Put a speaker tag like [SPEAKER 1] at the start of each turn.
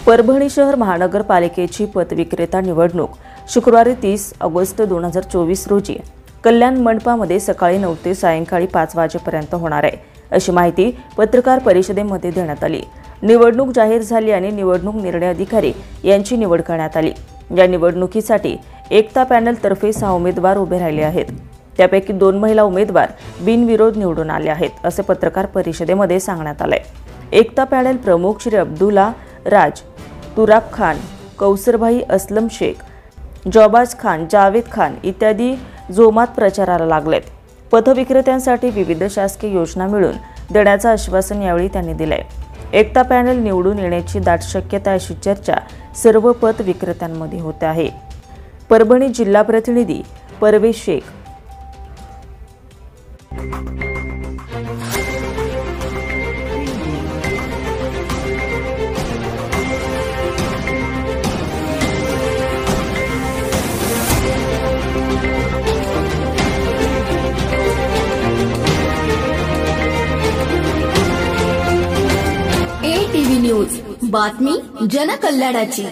[SPEAKER 1] परभणी शहर महानगरपालिकेची पतविक्रेता निवडणूक शुक्रवारी 30 ऑगस्ट 2024 रोजी कल्याण मंडपामध्ये सकाळी 9 ते सायंकाळी 5 वाजेपर्यंत होणार आहे, अशी माहिती पत्रकार परिषदेमध्ये देण्यात आली। निवडणूक जाहीर झाली आणि निवडणूक निर्णय अधिकारी यांची निवड करण्यात आली। या निवडणुकीसाठी एकता पॅनल तर्फे 6 उमेदवार उभे राहिले आहेत। त्यापैकी 2 महिला उमेदवार बिनविरोध निवडून आले आहेत, असे पत्रकार परिषदेमध्ये सांगण्यात आले। एकता पॅनल प्रमुख श्री अब्दुल्ला राज, तुराब खान, कौसरभाई असलम शेख, जौबाज खान, जावेद खान इत्यादी जोमात प्रचाराला लागलेत। पथविक्रेत्यांसाठी विविध शासकीय योजना मिळून देण्याचं आश्वासन यावेळी त्यांनी दिले। एकता पॅनल निवडून येण्याची दाट शक्यता अशी चर्चा सर्व पथ विक्रेत्यांमध्ये होते आहे। परभणी जिल्हा प्रतिनिधी परवेश शेख।
[SPEAKER 2] ATV न्यूज, बातमी जनकल्याणाची।